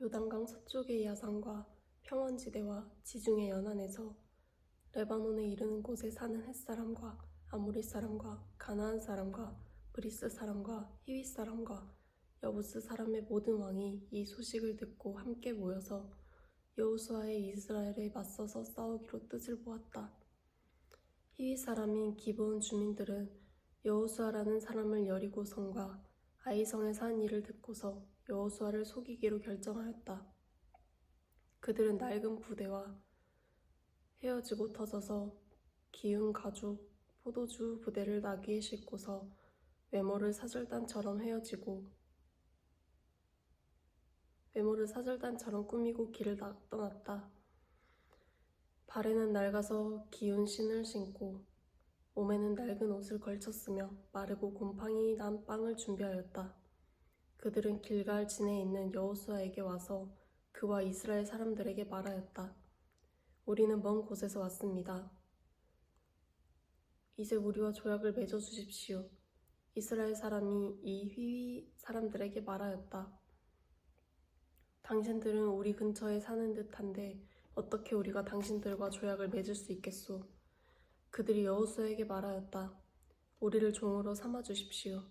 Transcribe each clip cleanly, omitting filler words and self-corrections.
요단강 서쪽의 야산과 평원지대와 지중해 연안에서 레바논에 이르는 곳에 사는 햇사람과 아모리 사람과 가나안 사람과 브리스 사람과 히윗 사람과 여부스 사람의 모든 왕이 이 소식을 듣고 함께 모여서 여호수아의 이스라엘에 맞서서 싸우기로 뜻을 모았다. 히윗 사람인 기브온 주민들은 여호수아라는 사람을 여리고성과 아이성에 산 일을 듣고서 여호수아를 속이기로 결정하였다. 그들은 낡은 부대와 헤어지고 터져서 기운 가죽 포도주 부대를 나귀에 싣고서 외모를 사절단처럼 꾸미고 길을 떠났다. 발에는 낡아서 기운 신을 신고 몸에는 낡은 옷을 걸쳤으며 마르고 곰팡이 난 빵을 준비하였다. 그들은 길갈 진에 있는 여호수아에게 와서 그와 이스라엘 사람들에게 말하였다. 우리는 먼 곳에서 왔습니다. 이제 우리와 조약을 맺어 주십시오. 이스라엘 사람이 이 휘위 사람들에게 말하였다. 당신들은 우리 근처에 사는 듯한데 어떻게 우리가 당신들과 조약을 맺을 수 있겠소? 그들이 여호수아에게 말하였다. 우리를 종으로 삼아 주십시오.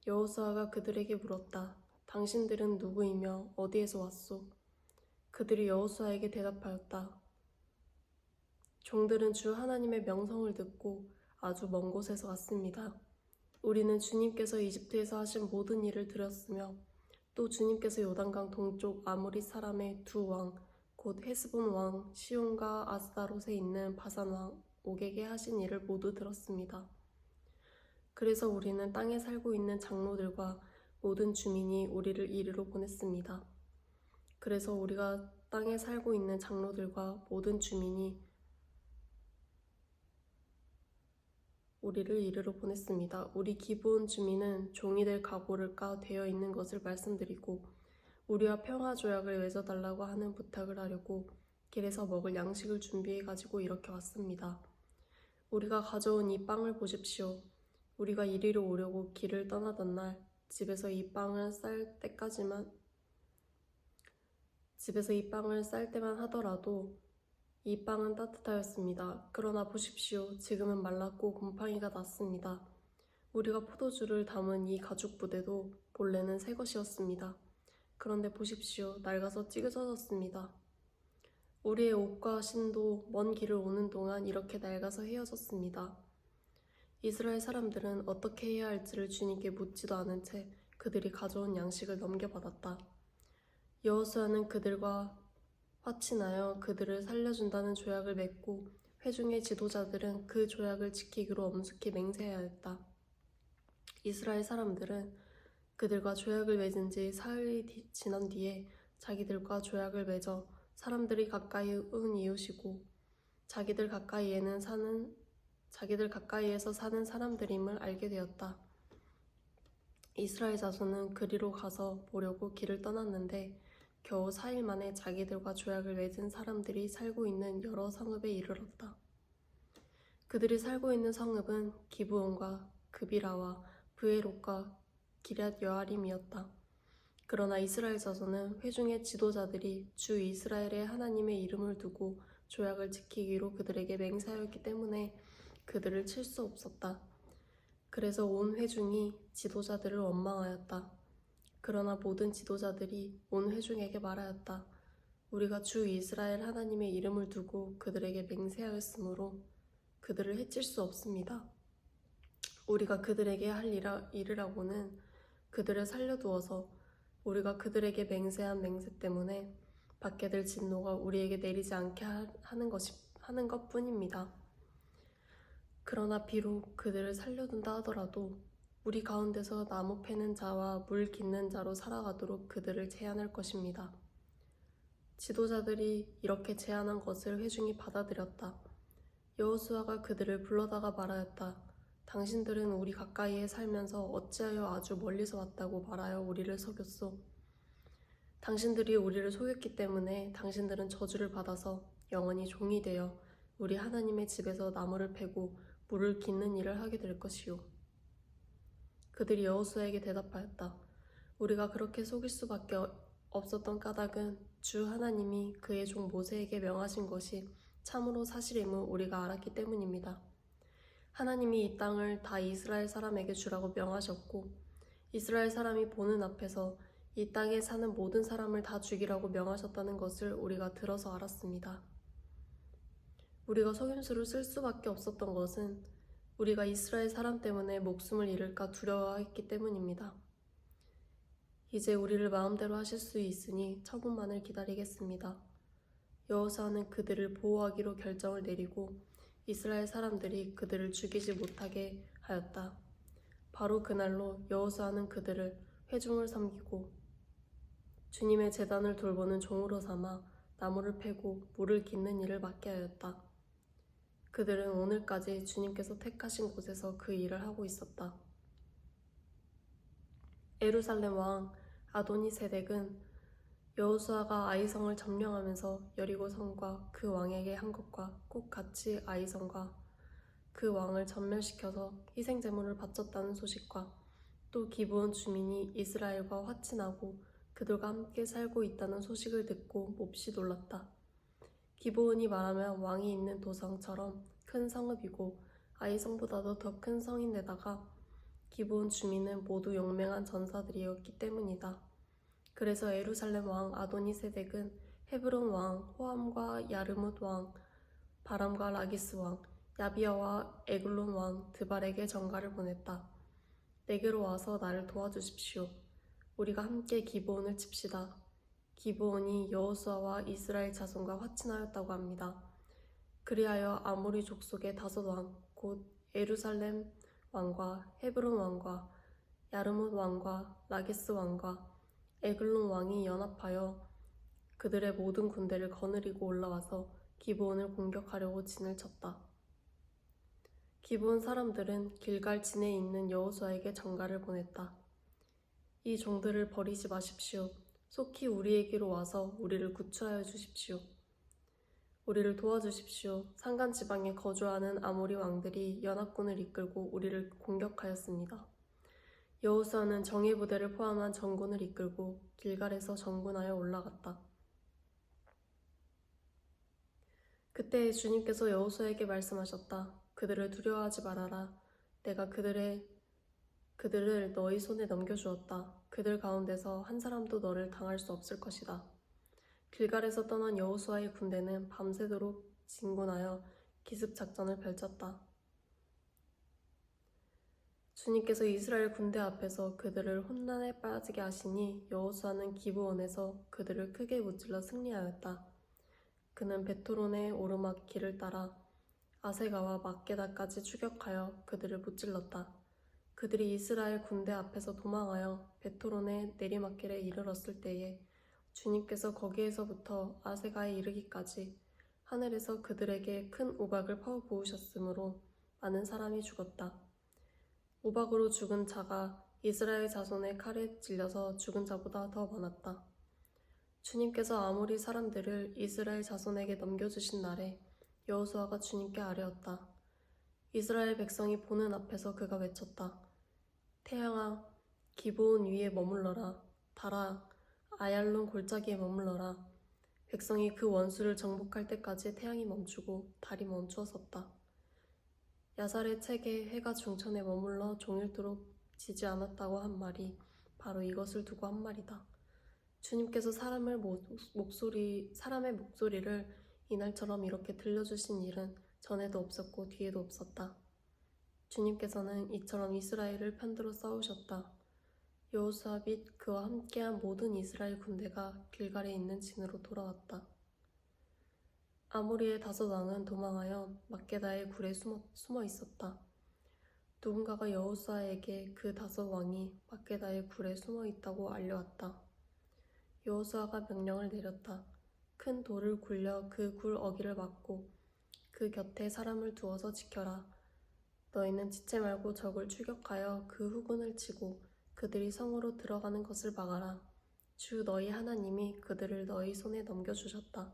여호수아가 그들에게 물었다. 당신들은 누구이며 어디에서 왔소? 그들이 여호수아에게 대답하였다. 종들은 주 하나님의 명성을 듣고 아주 먼 곳에서 왔습니다. 우리는 주님께서 이집트에서 하신 모든 일을 들었으며 또 주님께서 요단강 동쪽 아모리 사람의 두 왕, 곧 헤스본 왕 시온과 아스다롯에 있는 바산 왕 옥에게 하신 일을 모두 들었습니다. 그래서 우리는 땅에 살고 있는 장로들과 모든 주민이 우리를 이리로 보냈습니다. 그래서 우리가 땅에 살고 있는 장로들과 모든 주민이 우리를 이리로 보냈습니다. 우리 기브온 주민은 종이 될 각오를 되어 있는 것을 말씀드리고 우리와 평화 조약을 맺어달라고 하는 부탁을 하려고 길에서 먹을 양식을 준비해 가지고 이렇게 왔습니다. 우리가 가져온 이 빵을 보십시오. 우리가 이리로 오려고 길을 떠나던 날 집에서 이 빵을 쌀 때만 하더라도 이 빵은 따뜻하였습니다. 그러나 보십시오. 지금은 말랐고 곰팡이가 났습니다. 우리가 포도주를 담은 이 가죽 부대도 본래는 새 것이었습니다. 그런데 보십시오. 낡아서 찌그러졌습니다. 우리의 옷과 신도 먼 길을 오는 동안 이렇게 낡아서 헤어졌습니다. 이스라엘 사람들은 어떻게 해야 할지를 주님께 묻지도 않은 채 그들이 가져온 양식을 넘겨받았다. 여호수아는 그들과 화친하여 그들을 살려준다는 조약을 맺고 회중의 지도자들은 그 조약을 지키기로 엄숙히 맹세하였다. 이스라엘 사람들은 그들과 조약을 맺은 지 사흘이 지난 뒤에 자기들과 조약을 맺어 사람들이 가까이 온 이웃이고 자기들 가까이에서 사는 사람들임을 알게 되었다. 이스라엘 자손은 그리로 가서 보려고 길을 떠났는데 겨우 4일 만에 자기들과 조약을 맺은 사람들이 살고 있는 여러 성읍에 이르렀다. 그들이 살고 있는 성읍은 기브온과 그비라와 브에롯과 기럇 여아림이었다. 그러나 이스라엘 자손은 회중의 지도자들이 주 이스라엘의 하나님의 이름을 두고 조약을 지키기로 그들에게 맹세하였기 때문에 그들을 칠 수 없었다. 그래서 온 회중이 지도자들을 원망하였다. 그러나 모든 지도자들이 온 회중에게 말하였다. 우리가 주 이스라엘 하나님의 이름을 두고 그들에게 맹세하였으므로 그들을 해칠 수 없습니다. 우리가 그들에게 할 일을 하고는 그들을 살려두어서 우리가 그들에게 맹세한 맹세 때문에 받게 될 진노가 우리에게 내리지 않게 하는 것뿐입니다. 그러나 비록 그들을 살려둔다 하더라도 우리 가운데서 나무 패는 자와 물 깃는 자로 살아가도록 그들을 제한할 것입니다. 지도자들이 이렇게 제안한 것을 회중이 받아들였다. 여호수아가 그들을 불러다가 말하였다. 당신들은 우리 가까이에 살면서 어찌하여 아주 멀리서 왔다고 말하여 우리를 속였소? 당신들이 우리를 속였기 때문에 당신들은 저주를 받아서 영원히 종이 되어 우리 하나님의 집에서 나무를 패고 물을 깃는 일을 하게 될 것이요. 그들이 여호수아에게 대답하였다. 우리가 그렇게 속일 수밖에 없었던 까닭은 주 하나님이 그의 종 모세에게 명하신 것이 참으로 사실임을 우리가 알았기 때문입니다. 하나님이 이 땅을 다 이스라엘 사람에게 주라고 명하셨고 이스라엘 사람이 보는 앞에서 이 땅에 사는 모든 사람을 다 죽이라고 명하셨다는 것을 우리가 들어서 알았습니다. 우리가 속임수를 쓸 수밖에 없었던 것은 우리가 이스라엘 사람 때문에 목숨을 잃을까 두려워했기 때문입니다. 이제 우리를 마음대로 하실 수 있으니 처분만을 기다리겠습니다. 여호수아는 그들을 보호하기로 결정을 내리고 이스라엘 사람들이 그들을 죽이지 못하게 하였다. 바로 그날로 여호수아는 그들을 회중을 섬기고 주님의 제단을 돌보는 종으로 삼아 나무를 패고 물을 깃는 일을 맡게 하였다. 그들은 오늘까지 주님께서 택하신 곳에서 그 일을 하고 있었다. 예루살렘 왕 아도니세덱은 여호수아가 아이성을 점령하면서 여리고성과 그 왕에게 한 것과 꼭 같이 아이성과 그 왕을 전멸시켜서 희생제물을 바쳤다는 소식과 또 기브온 주민이 이스라엘과 화친하고 그들과 함께 살고 있다는 소식을 듣고 몹시 놀랐다. 기브온이 말하면 왕이 있는 도성처럼 큰 성읍이고 아이성보다도 더 큰 성인데다가 기브온 주민은 모두 용맹한 전사들이었기 때문이다. 그래서 예루살렘 왕 아도니세덱은 헤브론 왕 호함과 야르뭇 왕 바람과 라기스 왕 야비야와 에글론 왕 드발에게 전가를 보냈다. 내게로 와서 나를 도와주십시오. 우리가 함께 기브온을 칩시다. 기브온이 여호수아와 이스라엘 자손과 화친하였다고 합니다. 그리하여 아모리 족속의 5왕 곧 예루살렘 왕과 헤브론 왕과 야르뭇 왕과 라기스 왕과 에글론 왕이 연합하여 그들의 모든 군대를 거느리고 올라와서 기브온을 공격하려고 진을 쳤다. 기브온 사람들은 길갈 진에 있는 여호수아에게 전가를 보냈다. 이 종들을 버리지 마십시오. 속히 우리에게로 와서 우리를 구출하여 주십시오. 우리를 도와주십시오. 산간 지방에 거주하는 아모리 왕들이 연합군을 이끌고 우리를 공격하였습니다. 여호수아는 정예 부대를 포함한 전군을 이끌고 길갈에서 전군하여 올라갔다. 그때 주님께서 여호수아에게 말씀하셨다. 그들을 두려워하지 말아라. 내가 그들을 너희 손에 넘겨주었다. 그들 가운데서 한 사람도 너를 당할 수 없을 것이다. 길갈에서 떠난 여호수아의 군대는 밤새도록 진군하여 기습 작전을 펼쳤다. 주님께서 이스라엘 군대 앞에서 그들을 혼란에 빠지게 하시니 여호수아는 기브온에서 그들을 크게 무찔러 승리하였다. 그는 베토론의 오르막 길을 따라 아세가와 막게다까지 추격하여 그들을 무찔렀다. 그들이 이스라엘 군대 앞에서 도망하여 베토론의 내리막길에 이르렀을 때에 주님께서 거기에서부터 아세가에 이르기까지 하늘에서 그들에게 큰 우박을 퍼 부으셨으므로 많은 사람이 죽었다. 우박으로 죽은 자가 이스라엘 자손의 칼에 찔려서 죽은 자보다 더 많았다. 주님께서 아모리 사람들을 이스라엘 자손에게 넘겨주신 날에 여호수아가 주님께 아뢰었다. 이스라엘 백성이 보는 앞에서 그가 외쳤다. 태양아, 기브온 위에 머물러라. 달아, 아얄론 골짜기에 머물러라. 백성이 그 원수를 정복할 때까지 태양이 멈추고 달이 멈추어 섰다. 야살의 책에 해가 중천에 머물러 종일토록 지지 않았다고 한 말이 바로 이것을 두고 한 말이다. 주님께서 사람의 목소리를 이날처럼 이렇게 들려주신 일은 전에도 없었고 뒤에도 없었다. 주님께서는 이처럼 이스라엘을 편들어 싸우셨다. 여호수아 및 그와 함께한 모든 이스라엘 군대가 길갈에 있는 진으로 돌아왔다. 아모리의 5왕은 도망하여 막게다의 굴에 숨어 있었다. 누군가가 여호수아에게 그 5왕이 막게다의 굴에 숨어 있다고 알려왔다. 여호수아가 명령을 내렸다. 큰 돌을 굴려 그 굴 어귀를 막고 그 곁에 사람을 두어서 지켜라. 너희는 지체 말고 적을 추격하여 그 후군을 치고 그들이 성으로 들어가는 것을 막아라. 주 너희 하나님이 그들을 너희 손에 넘겨주셨다.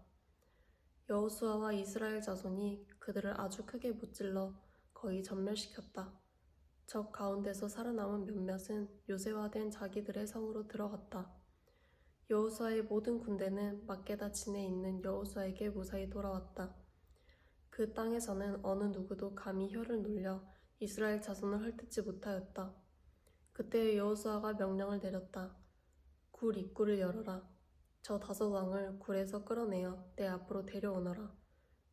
여호수아와 이스라엘 자손이 그들을 아주 크게 무찔러 거의 전멸시켰다. 적 가운데서 살아남은 몇몇은 요새화된 자기들의 성으로 들어갔다. 여호수아의 모든 군대는 막게다 진에 있는 여호수아에게 무사히 돌아왔다. 그 땅에서는 어느 누구도 감히 혀를 놀려 이스라엘 자손을 헐뜯지 못하였다. 그때 여호수아가 명령을 내렸다. 굴 입구를 열어라. 저 5왕을 굴에서 끌어내어 내 앞으로 데려오너라.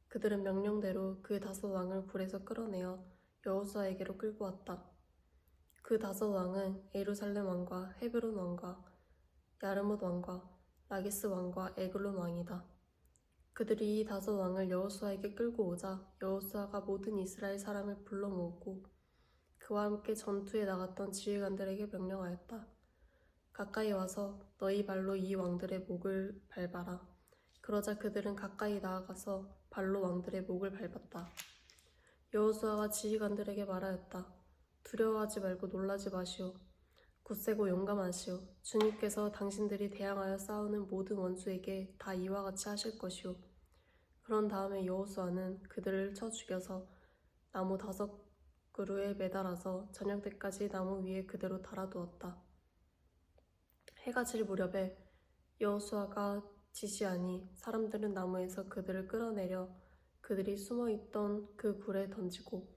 그들은 명령대로 그 5왕을 굴에서 끌어내어 여호수아에게로 끌고 왔다. 그 5왕은 예루살렘 왕과 헤브론 왕과 야르뭇 왕과 라기스 왕과 에글론 왕이다. 그들이 이 5왕을 여호수아에게 끌고 오자 여호수아가 모든 이스라엘 사람을 불러 모으고 그와 함께 전투에 나갔던 지휘관들에게 명령하였다. 가까이 와서 너희 발로 이 왕들의 목을 밟아라. 그러자 그들은 가까이 나아가서 발로 왕들의 목을 밟았다. 여호수아가 지휘관들에게 말하였다. 두려워하지 말고 놀라지 마시오. 굳세고 용감하시오. 주님께서 당신들이 대항하여 싸우는 모든 원수에게 다 이와 같이 하실 것이오. 그런 다음에 여호수아는 그들을 쳐 죽여서 나무 5그루에 매달아서 저녁 때까지 나무 위에 그대로 달아두었다. 해가 질 무렵에 여호수아가 지시하니 사람들은 나무에서 그들을 끌어내려 그들이 숨어있던 그 굴에 던지고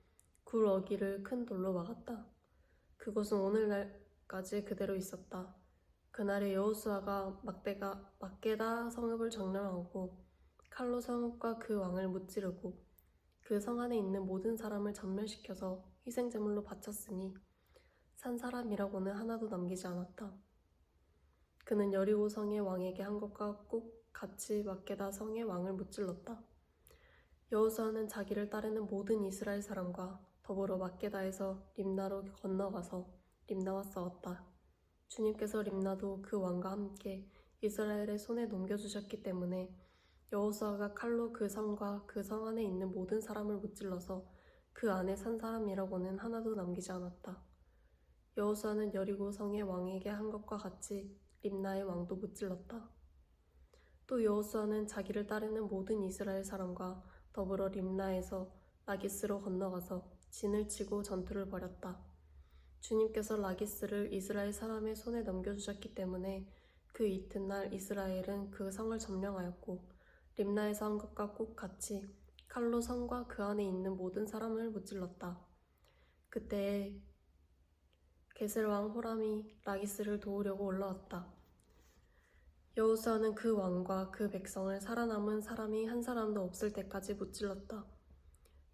굴 어귀를 큰 돌로 막았다. 그곳은 오늘날까지 그대로 있었다. 그날에 여호수아가 막게다 성읍을 점령하고 칼로 성읍과 그 왕을 무찌르고 그 성 안에 있는 모든 사람을 전멸시켜서 희생제물로 바쳤으니 산 사람이라고는 하나도 남기지 않았다. 그는 여리고 성의 왕에게 한 것과 꼭 같이 막게다 성의 왕을 무찔렀다. 여호수아는 자기를 따르는 모든 이스라엘 사람과 더불어 막게다에서 림나로 건너가서 림나와 싸웠다. 주님께서 림나도 그 왕과 함께 이스라엘의 손에 넘겨주셨기 때문에 여호수아가 칼로 그 성과 그 성 안에 있는 모든 사람을 무찔러서 그 안에 산 사람이라고는 하나도 남기지 않았다. 여호수아는 여리고 성의 왕에게 한 것과 같이 림나의 왕도 무찔렀다. 또 여호수아는 자기를 따르는 모든 이스라엘 사람과 더불어 림나에서 라기스로 건너가서 진을 치고 전투를 벌였다. 주님께서 라기스를 이스라엘 사람의 손에 넘겨주셨기 때문에 그 이튿날 이스라엘은 그 성을 점령하였고 림나에서 한 것과 꼭 같이 칼로 성과 그 안에 있는 모든 사람을 무찔렀다. 그때에 게셀 왕 호람이 라기스를 도우려고 올라왔다. 여호수아는 그 왕과 그 백성을 살아남은 사람이 한 사람도 없을 때까지 무찔렀다.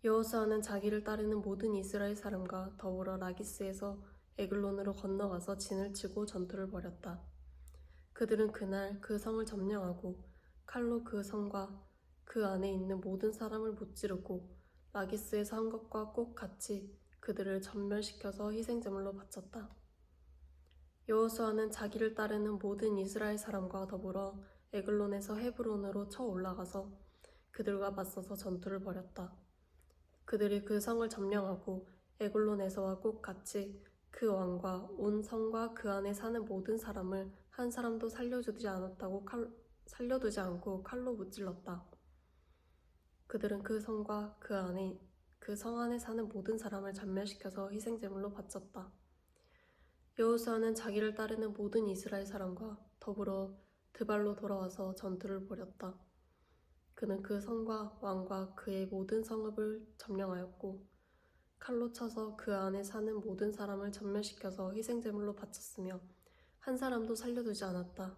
여호수아는 자기를 따르는 모든 이스라엘 사람과 더불어 라기스에서 에글론으로 건너가서 진을 치고 전투를 벌였다. 그들은 그날 그 성을 점령하고 칼로 그 성과 그 안에 있는 모든 사람을 무찌르고 라기스에서 한 것과 꼭 같이 그들을 전멸시켜서 희생제물로 바쳤다. 여호수아는 자기를 따르는 모든 이스라엘 사람과 더불어 에글론에서 헤브론으로 쳐 올라가서 그들과 맞서서 전투를 벌였다. 그들이 그 성을 점령하고 에글론에서와 꼭 같이 그 왕과 온 성과 그 안에 사는 모든 사람을 한 사람도 살려두지 않고 칼로 무찔렀다. 그들은 그 성과 그 성 안에 사는 모든 사람을 전멸시켜서 희생제물로 바쳤다. 여호수아는 자기를 따르는 모든 이스라엘 사람과 더불어 드발로 돌아와서 전투를 벌였다. 그는 그 성과 왕과 그의 모든 성읍을 점령하였고 칼로 쳐서 그 안에 사는 모든 사람을 전멸시켜서 희생제물로 바쳤으며 한 사람도 살려두지 않았다.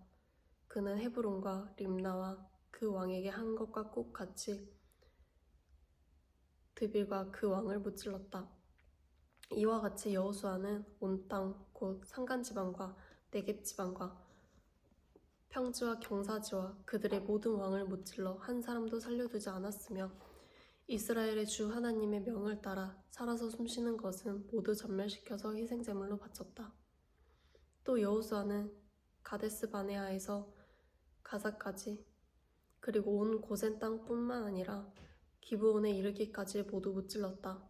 그는 헤브론과 림나와 그 왕에게 한 것과 꼭 같이 드빌과 그 왕을 무찔렀다. 이와 같이 여호수아는 온 땅 곧 산간지방과 네겝지방과 평지와 경사지와 그들의 모든 왕을 무찔러 한 사람도 살려두지 않았으며 이스라엘의 주 하나님의 명을 따라 살아서 숨쉬는 것은 모두 전멸시켜서 희생제물로 바쳤다. 또 여호수아는 가데스 바네아에서 가사까지 그리고 온 고센 땅뿐만 아니라 기브온에 이르기까지 모두 무찔렀다.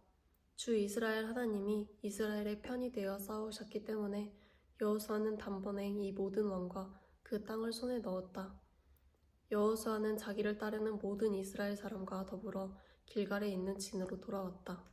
주 이스라엘 하나님이 이스라엘의 편이 되어 싸우셨기 때문에 여호수아는 단번에 이 모든 왕과 그 땅을 손에 넣었다. 여호수아는 자기를 따르는 모든 이스라엘 사람과 더불어 길갈에 있는 진으로 돌아왔다.